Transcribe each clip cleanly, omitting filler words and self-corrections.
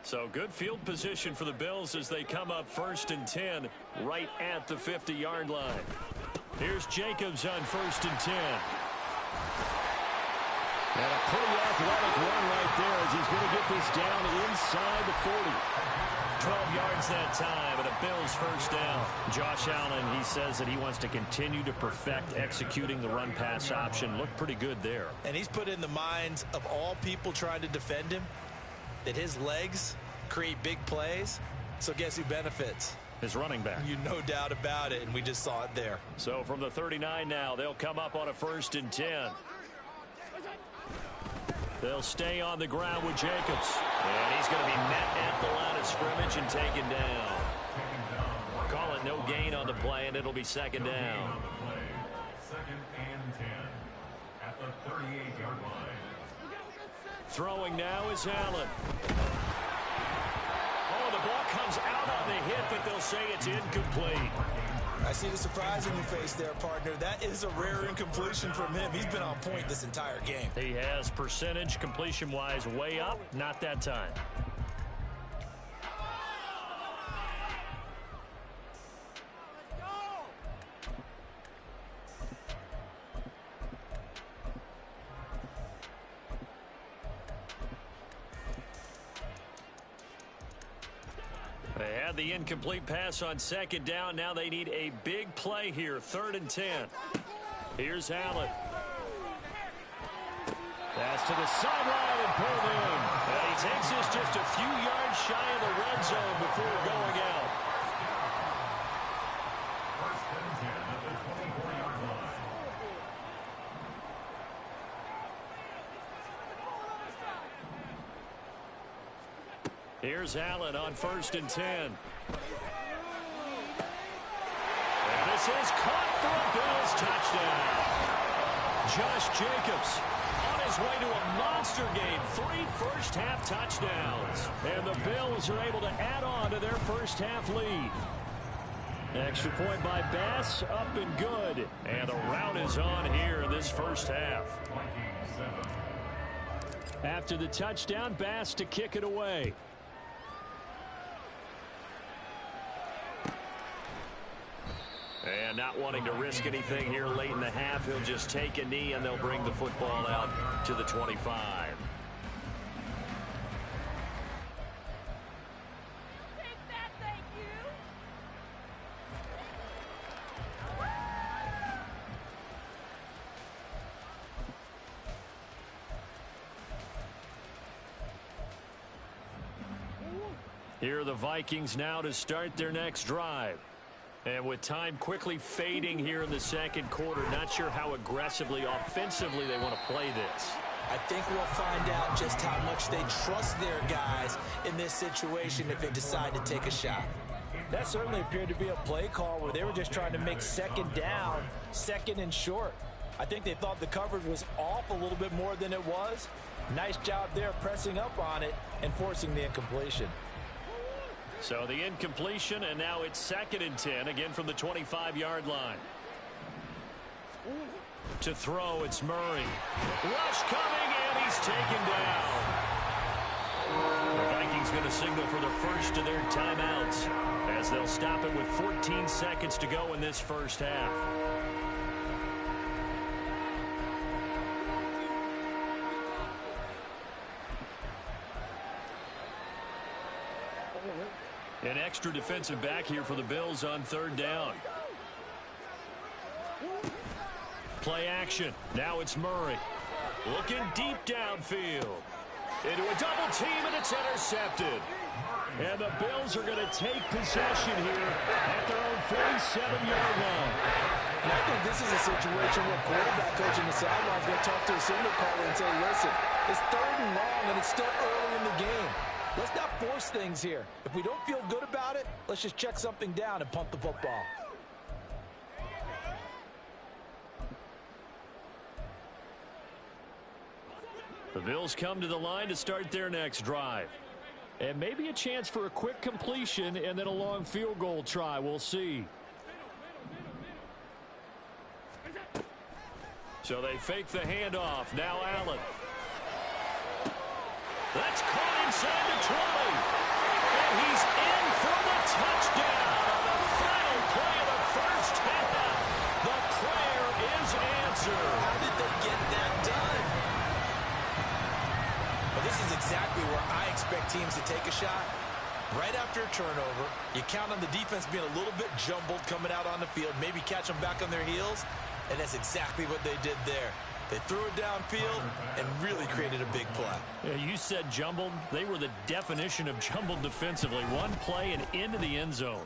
So good field position for the Bills as they come up 1st and 10 right at the 50-yard line. Here's Jacobs on 1st and 10. And a pretty athletic run right there as he's going to get this down inside the 40. 12 yards that time and a Bills first down. Josh Allen, he says that he wants to continue to perfect executing the run-pass option. Looked pretty good there. And he's put in the minds of all people trying to defend him that his legs create big plays. So guess who benefits? His running back. You no doubt about it, and we just saw it there. So from the 39 now, they'll come up on a 1st and 10. They'll stay on the ground with Jacobs. And he's going to be met at the line of scrimmage and taken down. Call it no gain on the play, and it'll be 2nd down. 2nd and 10 at the 38-yard line. Throwing now is Allen. Oh, the ball comes out on the hit, but they'll say it's incomplete. I see the surprise in your face there, partner. That is a rare incompletion from him. He's been on point this entire game. He has percentage completion-wise way up, not that time. They had the incomplete pass on 2nd down. Now they need a big play here. 3rd and 10. Here's Allen. Pass to the sideline and pulled in. And he takes this just a few yards shy of the red zone before going out. 1st and 10 at the 24-yard line. Here's Allen on 1st and 10. And this is caught for a Bills touchdown. Josh Jacobs on his way to a monster game. 3 first-half touchdowns. And the Bills are able to add on to their first-half lead. Extra point by Bass, up and good. And the rout is on here in this first half. After the touchdown, Bass to kick it away. And not wanting to risk anything here late in the half, he'll just take a knee and they'll bring the football out to the 25. Take that, thank you. Here are the Vikings now to start their next drive. And with time quickly fading here in the 2nd quarter, not sure how aggressively, offensively they want to play this. I think we'll find out just how much they trust their guys in this situation if they decide to take a shot. That certainly appeared to be a play call where they were just trying to make 2nd down, 2nd and short. I think they thought the coverage was off a little bit more than it was. Nice job there pressing up on it and forcing the incompletion. So the incompletion, and now it's 2nd and 10, again from the 25-yard line. To throw, it's Murray. Rush coming, and he's taken down. The Vikings going to signal for the first of their timeouts as they'll stop it with 14 seconds to go in this first half. An extra defensive back here for the Bills on 3rd down. Play action. Now it's Murray. Looking deep downfield. Into a double team, and it's intercepted. And the Bills are going to take possession here at their own 47-yard line. And I think this is a situation where quarterback coach in the sideline is going to talk to a signal caller and say, listen, it's 3rd and long, and it's still early in the game. Let's not force things here. If we don't feel good about it, let's just check something down and punt the football. The Bills come to the line to start their next drive. And maybe a chance for a quick completion and then a long field goal try. We'll see. So they fake the handoff. Now Allen. That's caught inside the 20. exactly where I expect teams to take a shot. Right after a turnover, you count on the defense being a little bit jumbled coming out on the field, maybe catch them back on their heels, and that's exactly what they did there. They threw it downfield and really created a big play. Yeah, you said jumbled. They were the definition of jumbled defensively. One play and into the end zone.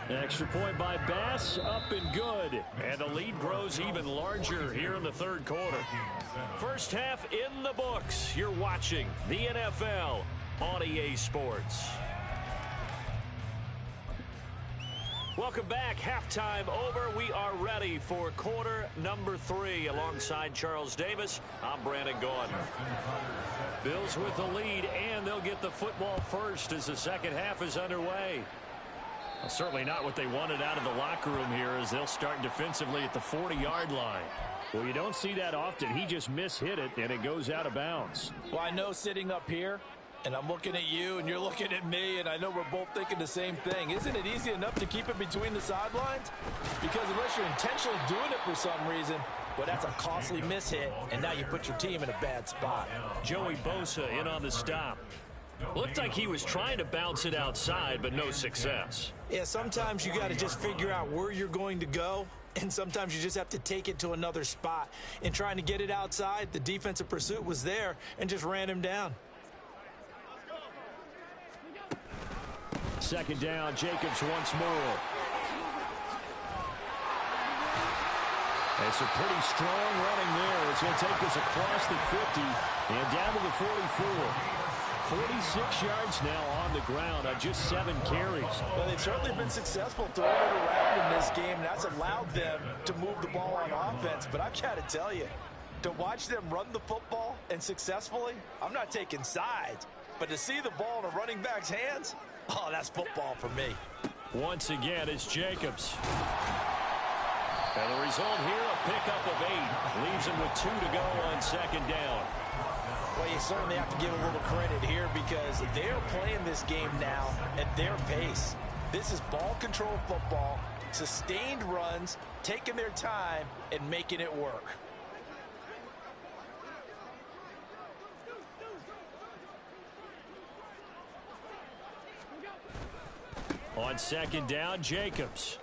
Extra point by Bass, up and good. And the lead grows even larger here in the third quarter. First half in the books. You're watching the NFL on EA Sports. Welcome back. Halftime over. We are ready for quarter number 3. Alongside Charles Davis, I'm Brandon Gaudin. Bills with the lead, and they'll get the football first as the second half is underway. Well, certainly not what they wanted out of the locker room here as they'll start defensively at the 40-yard line. Well, you don't see that often. He just mishit it, and it goes out of bounds. Well, I know sitting up here, and I'm looking at you, and you're looking at me, and I know we're both thinking the same thing. Isn't it easy enough to keep it between the sidelines? Because unless you're intentionally doing it for some reason, well, that's a costly mishit, and now you put your team in a bad spot. Joey Bosa in on the stop. Looked like he was trying to bounce it outside, but no success. Yeah, sometimes you got to just figure out where you're going to go, and sometimes you just have to take it to another spot. In trying to get it outside, the defensive pursuit was there and just ran him down. Second down, Jacobs once more. It's a pretty strong running there. It's going to take this across the 50 and down to the 44. 46 yards now on the ground on just 7 carries. Well, they've certainly been successful throwing it around in this game, and that's allowed them to move the ball on offense. But I've got to tell you, to watch them run the football and successfully, I'm not taking sides. But to see the ball in a running back's hands, oh, that's football for me. Once again, it's Jacobs. And the result here, a pickup of 8. Leaves him with 2 to go on second down. Well, you certainly have to give a little credit here because they're playing this game now at their pace. This is ball control football, sustained runs, taking their time, and making it work. On second down, Jacobs.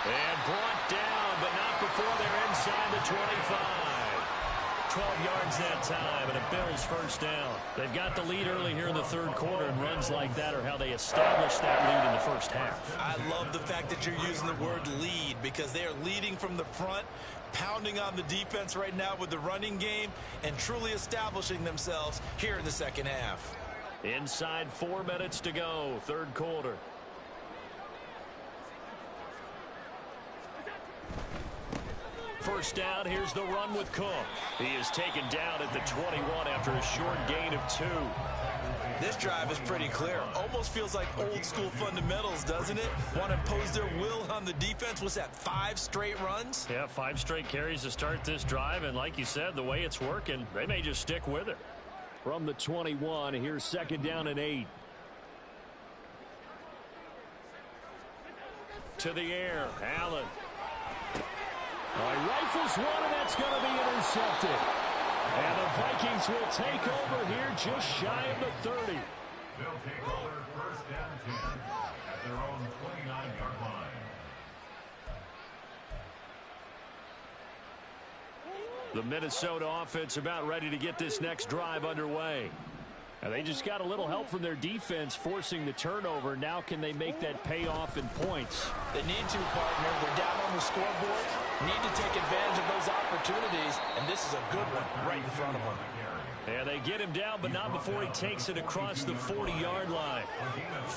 And brought down, but not before they're inside the 25. 12 yards that time, and a Bills first down. They've got the lead early here in the third quarter, and runs like that are how they establish that lead in the first half. I love the fact that you're using the word lead because they are leading from the front, pounding on the defense right now with the running game, and truly establishing themselves here in the second half. Inside 4 minutes to go, third quarter. First down, here's the run with Cook. He is taken down at the 21 after a short gain of 2. This drive is pretty clear. Almost feels like old school fundamentals, doesn't it? Want to impose their will on the defense. What's that, 5 straight runs? Yeah, 5 straight carries to start this drive, and like you said, the way it's working, they may just stick with it. From the 21, here's second down and 8. To the air, Allen. Rifles one, and that's going to be intercepted. And the Vikings will take over here just shy of the 30. They'll take over first down 10 at their own 29-yard line. The Minnesota offense about ready to get this next drive underway. And they just got a little help from their defense forcing the turnover. Now can they make that pay off in points? They need to, partner. They're down on the scoreboard. Need to take advantage of those opportunities, and this is a good one right in front of them. And they get him down, but not before he takes it across the 40-yard line.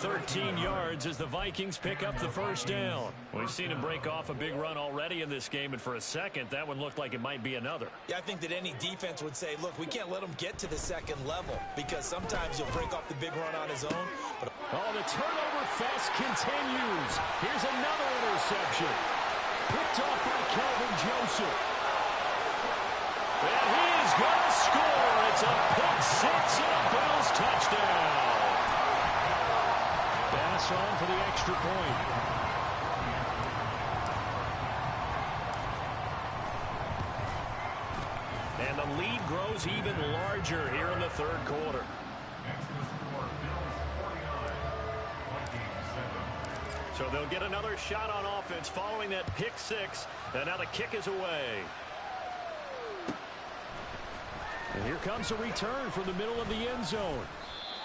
13 yards as the Vikings pick up the first down. We've seen him break off a big run already in this game, and for a second, that one looked like it might be another. Yeah, I think that any defense would say, look, we can't let him get to the second level because sometimes he'll break off the big run on his own. But the turnover fest continues. Here's another interception. Picked off by Calvin Joseph. And he is going to score. It's a pick 6 and a Bills touchdown. Bass on for the extra point. And the lead grows even larger here in the third quarter. Next to the score, Bills 49, Vikings 7. So they'll get another shot on offense following that pick six. And now the kick is away. And here comes a return from the middle of the end zone.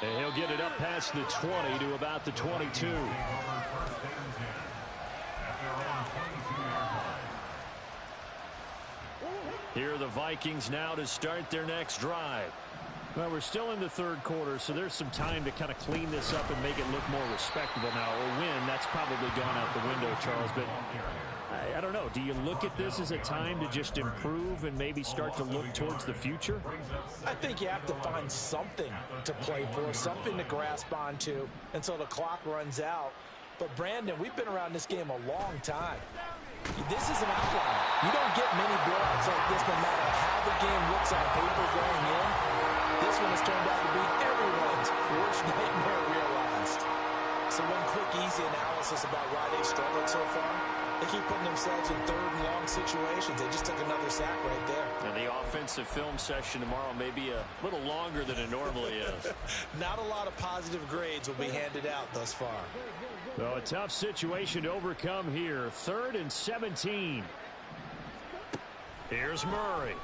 And he'll get it up past the 20 to about the 22. First and 10 at their own 22-yard line. Here are the Vikings now to start their next drive. Well, we're still in the third quarter, so there's some time to kind of clean this up and make it look more respectable now. A win, that's probably gone out the window, Charles. But I don't know. Do you look at this as a time to just improve and maybe start to look towards the future? I think you have to find something to play for, something to grasp onto until the clock runs out. But, Brandon, we've been around this game a long time. This is an outlier. You don't get many blowouts like this no matter how the game looks on paper going in. This one has turned out to be everyone's worst nightmare realized. So one quick, easy analysis about why they've struggled so far. They keep putting themselves in third and long situations. They just took another sack right there. And the offensive film session tomorrow may be a little longer than it normally is. Not a lot of positive grades will be handed out thus far. So a tough situation to overcome here. 3rd and 17. Here's Murray.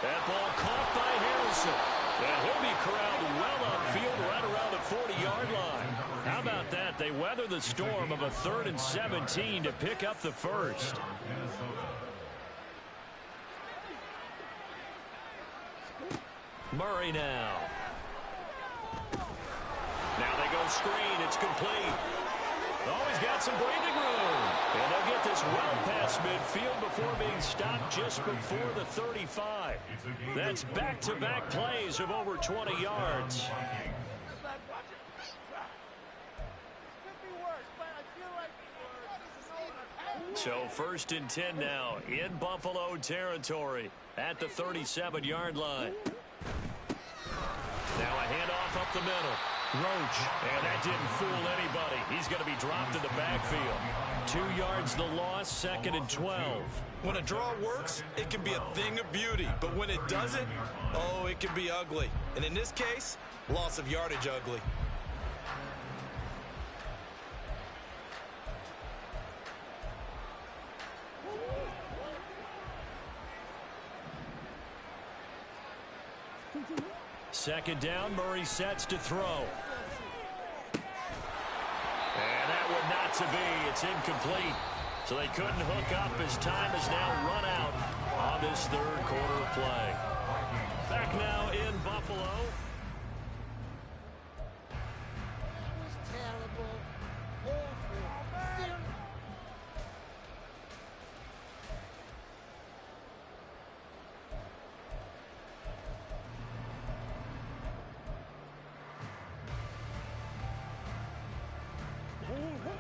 That ball caught by Harrison. And he'll be corralled well upfield right around the 40-yard line. How about that? They weather the storm of a 3rd and 17 to pick up the first. Murray now. Now they go screen. It's complete. Oh, he's got some breathing room. And they'll get this well past midfield before being stopped just before the 35. That's back-to-back plays of over 20 yards. So 1st and 10 now in Buffalo territory at the 37-yard line. Now a handoff up the middle. Roach, and that didn't fool anybody. He's going to be dropped in the backfield. 2 yards the loss, 2nd and 12. When a draw works, it can be a thing of beauty. But when it doesn't, oh, it can be ugly. And in this case, loss of yardage ugly. Second down, Murray sets to throw. And that one not to be. It's incomplete. So they couldn't hook up as time has now run out on this third quarter of play. Back now in Buffalo.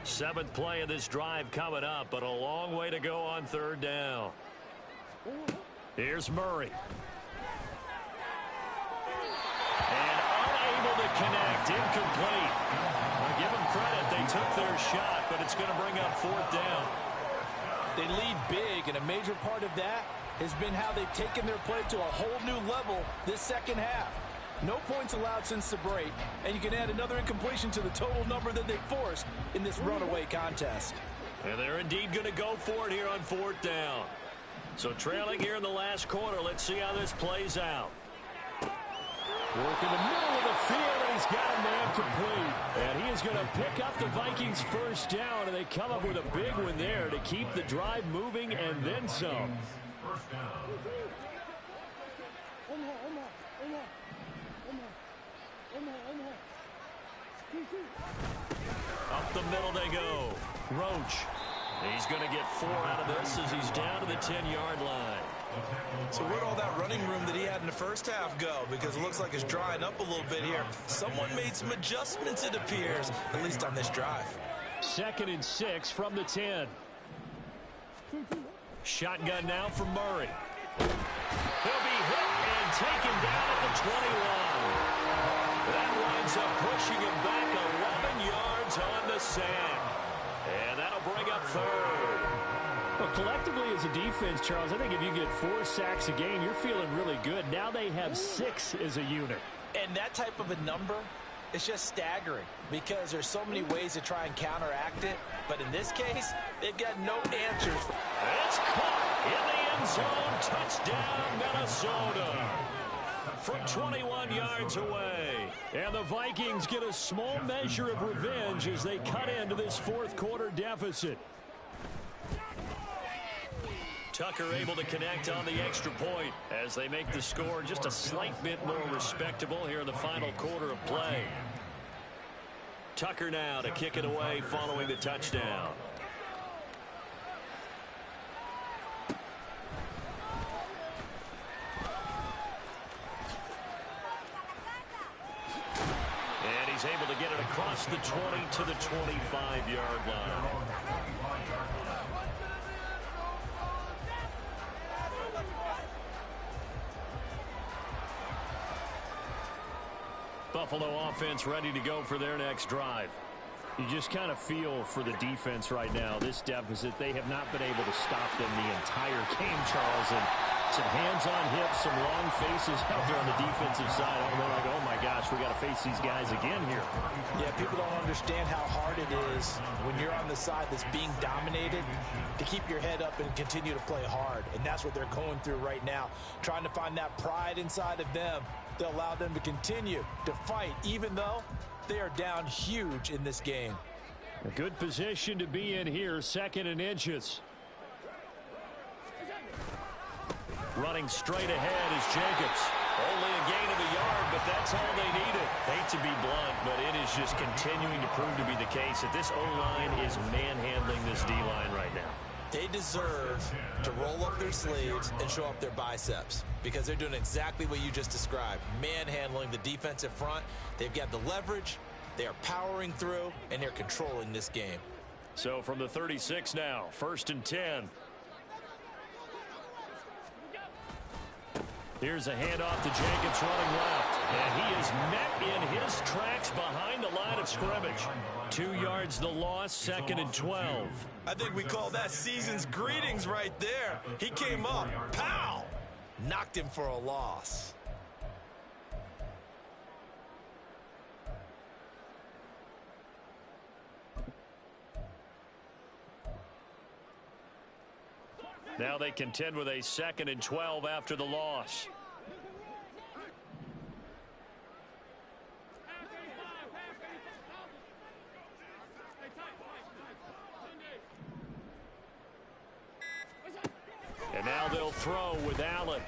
Seventh play of this drive coming up, but a long way to go on 3rd down. Here's Murray. And unable to connect, incomplete. I'll give them credit, they took their shot, but it's going to bring up 4th down. They lead big, and a major part of that has been how they've taken their play to a whole new level this second half. No points allowed since the break, and you can add another incompletion to the total number that they forced in this runaway contest. And they're indeed going to go for it here on 4th down. So trailing here in the last quarter, let's see how this plays out. Work in the middle of the field, and he's got a man complete. And he is going to pick up the Vikings' first down, and they come up with a big one there to keep the drive moving and then some. First down. Up the middle they go. Roach. He's going to get 4 out of this as he's down to the 10-yard line. So where'd all that running room that he had in the first half go? Because it looks like it's drying up a little bit here. Someone made some adjustments, it appears, at least on this drive. 2nd and 6 from the 10. Shotgun now from Murray. He'll be hit and taken down at the 21. That winds up pushing him back 11 yards on the sack. And that'll bring up 3rd. Well, collectively as a defense, Charles, I think if you get 4 sacks a game, you're feeling really good. Now they have 6 as a unit. And that type of a number, it's just staggering because there's so many ways to try and counteract it. But in this case, they've got no answers. It's caught in the end zone. Touchdown, Minnesota. From 21 yards away. And the Vikings get a small measure of revenge as they cut into this fourth quarter deficit. Tucker able to connect on the extra point as they make the score just a slight bit more respectable here in the final quarter of play. Tucker now to kick it away following the touchdown. And he's able to get it across the 20 to the 25-yard line. Buffalo offense ready to go for their next drive. You just kind of feel for the defense right now, this deficit, they have not been able to stop them the entire game, Charles. And some hands on hips, some long faces out there on the defensive side. And they're like, oh my gosh, we got to face these guys again here. Yeah, people don't understand how hard it is when you're on the side that's being dominated to keep your head up and continue to play hard. And that's what they're going through right now, trying to find that pride inside of them to allow them to continue to fight, even though they are down huge in this game. A good position to be in here, 2nd and inches. Running straight ahead is Jacobs. Only a gain of a yard, but that's all they needed. Hate to be blunt, but it is just continuing to prove to be the case that this O-line is manhandling this D-line right now. They deserve to roll up their sleeves and show up their biceps because they're doing exactly what you just described, manhandling the defensive front. They've got the leverage, they are powering through, and they're controlling this game. So from the 36 now, 1st and 10. Here's a handoff to Jacobs running left. And he is met in his tracks behind the line of scrimmage. 2 yards the loss, 2nd and 12. I think we call that season's greetings right there. He came up, pow! Knocked him for a loss. Now they contend with a 2nd and 12 after the loss. And now they'll throw with Allen.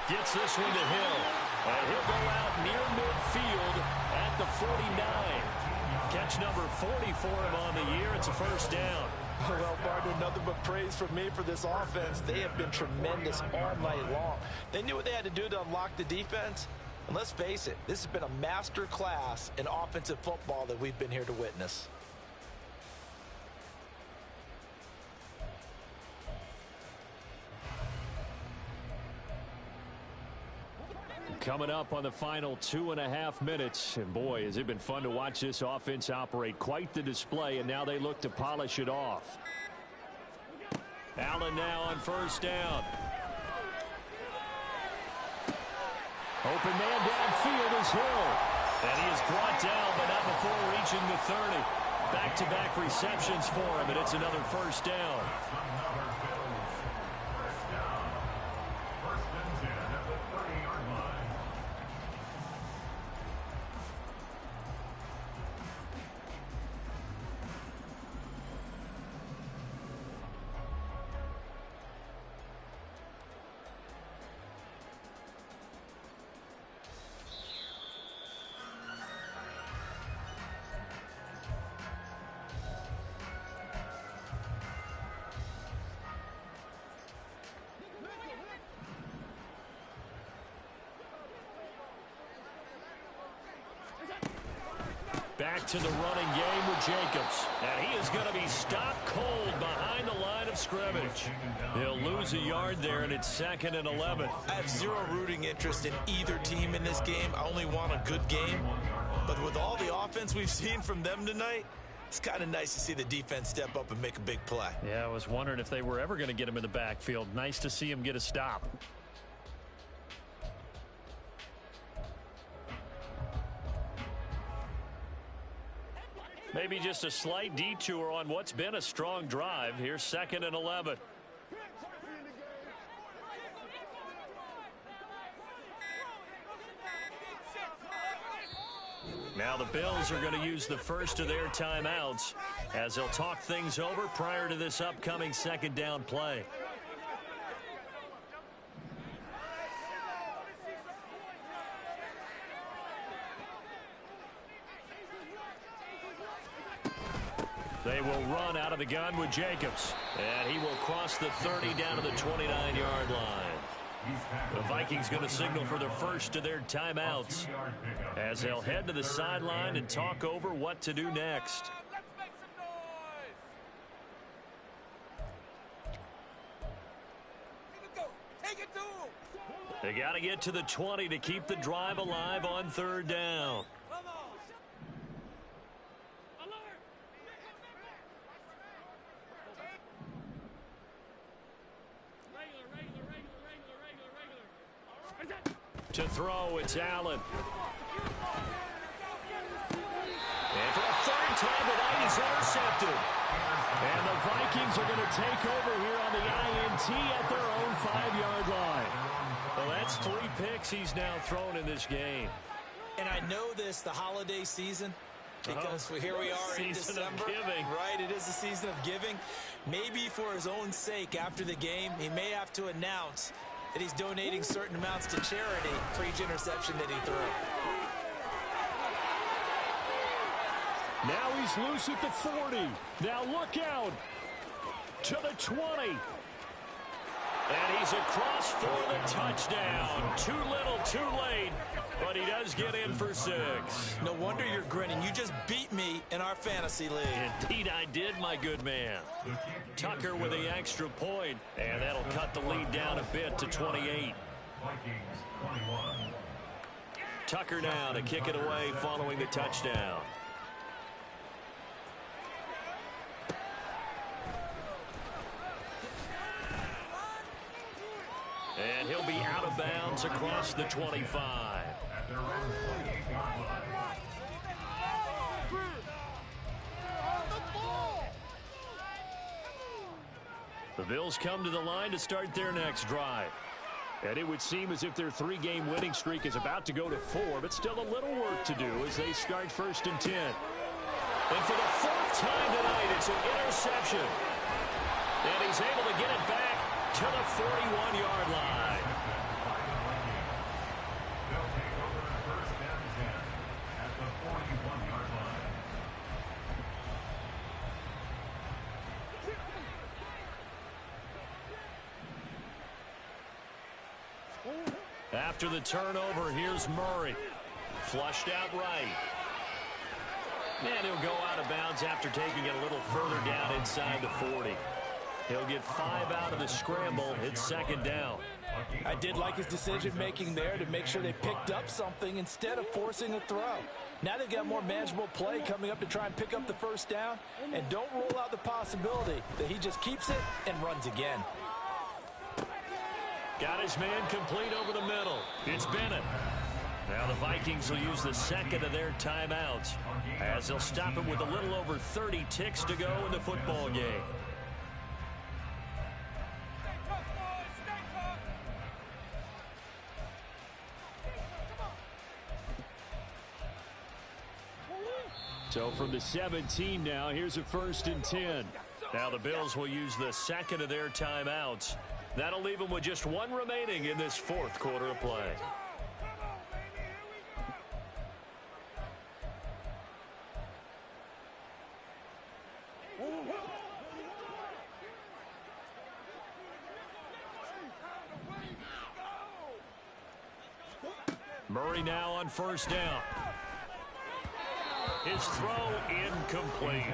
Gets this one to Hill. And he'll go out near midfield at the 49. Catch number 40 for him on the year. It's a 1st down. Well, Gardner, nothing but praise from me for this offense. They have been tremendous all night long. They knew what they had to do to unlock the defense. And let's face it, this has been a master class in offensive football that we've been here to witness. Coming up on the final 2.5 minutes. And boy, has it been fun to watch this offense operate. Quite the display, and now they look to polish it off. Allen now on 1st down. Open man downfield is Hill. And he is brought down, but not before reaching the 30. Back-to-back receptions for him, and it's another 1st down. Back to the running game with Jacobs. And he is going to be stopped cold behind the line of scrimmage. They'll lose a yard there, and it's 2nd and 11. I have zero rooting interest in either team in this game. I only want a good game. But with all the offense we've seen from them tonight, It's kind of nice to see the defense step up and make a big play. Yeah, I was wondering if they were ever going to get him in the backfield. Nice to see him get a stop. Maybe just a slight detour on what's been a strong drive. Here's 2nd and 11. Now the Bills are going to use the first of their timeouts as they'll talk things over prior to this upcoming 2nd down play. They will run out of the gun with Jacobs. And he will cross the 30 down to the 29-yard line. The Vikings going to signal for the first of their timeouts as they'll head to the sideline and talk over what to do next. They got to get to the 20 to keep the drive alive on 3rd down. To throw, it's Allen. And for a 3rd time tonight, he's intercepted. And the Vikings are going to take over here on the INT at their own 5-yard line. Well, that's 3 picks he's now thrown in this game. And I know this, the holiday season, because here we are in December. Season of giving. Right, it is the season of giving. Maybe for his own sake after the game, he may have to announce that he's donating certain amounts to charity for each interception that he threw. Now he's loose at the 40. Now look out to the 20. And he's across for the touchdown. Too little, too late. But he does get in for 6. No wonder you're grinning. You just beat me in our fantasy league. Indeed I did, my good man. Tucker with the extra point. And that'll cut the lead down a bit to 28. Tucker now to kick it away following the touchdown. And he'll be out of bounds across the 25. The Bills come to the line to start their next drive. And it would seem as if their 3-game winning streak is about to go to 4, but still a little work to do as they start 1st and 10. And for the 4th time tonight, it's an interception. And he's able to get it back to the 41-yard line. They'll take over 1st and 10 at the 41-yard line. After the turnover, here's Murray. Flushed out right. And he'll go out of bounds after taking it a little further down inside the 40. He'll get 5 out of the scramble. It's 2nd down. I did like his decision-making there to make sure they picked up something instead of forcing a throw. Now they've got more manageable play coming up to try and pick up the 1st down. And don't rule out the possibility that he just keeps it and runs again. Got his man complete over the middle. It's Bennett. Now the Vikings will use the 2nd of their timeouts as they'll stop it with a little over 30 ticks to go in the football game. So from the 17 now, here's a 1st and 10. Now the Bills will use the 2nd of their timeouts. That'll leave them with just 1 remaining in this 4th quarter of play. Murray now on 1st down. His throw incomplete.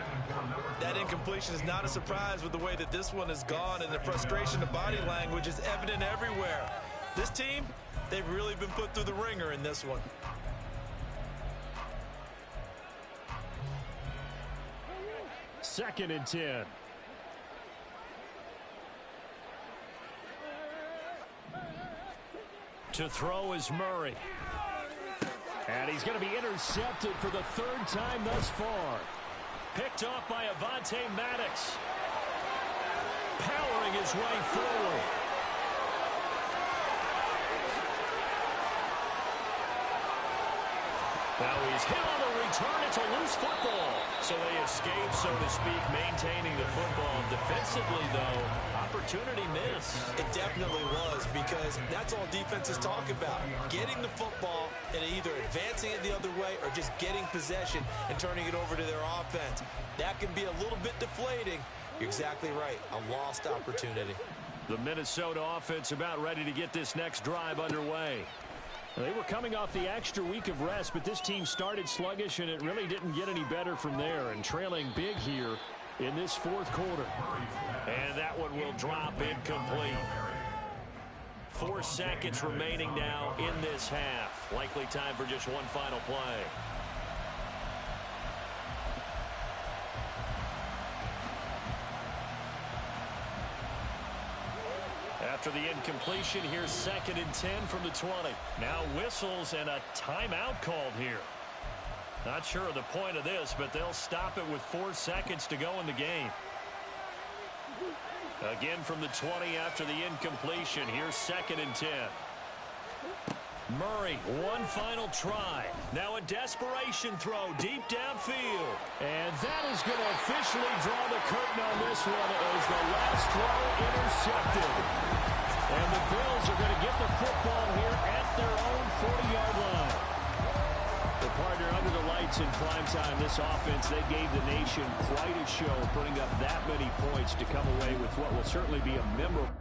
That incompletion is not a surprise with the way that this one has gone, and the frustration of body language is evident everywhere. This team, they've really been put through the ringer in this one. 2nd and 10. To throw is Murray. And he's going to be intercepted for the 3rd time thus far. Picked off by Avonte Maddox. Powering his way forward. Now he's hit on the return. It's a loose football. So they escape, so to speak, maintaining the football. Defensively, though, opportunity miss. It definitely was, because that's all defenses talk about. Getting the football and either advancing it the other way or just getting possession and turning it over to their offense. That can be a little bit deflating. You're exactly right. A lost opportunity. The Minnesota offense about ready to get this next drive underway. They were coming off the extra week of rest, but this team started sluggish, and it really didn't get any better from there, and trailing big here in this 4th quarter. And that one will drop incomplete. 4 seconds remaining now in this half. Likely time for just one final play. After the incompletion, here's 2nd and 10 from the 20. Now whistles and a timeout called here. Not sure of the point of this, but they'll stop it with 4 seconds to go in the game. Again from the 20 after the incompletion. Here's 2nd and 10. Murray, one final try. Now a desperation throw deep downfield. And that is going to officially draw the curtain on this one as the last throw intercepted. And the Bills are going to get the football here at their own 40-yard line. The partner under the lights in primetime, this offense, they gave the nation quite a show, putting up that many points to come away with what will certainly be a memorable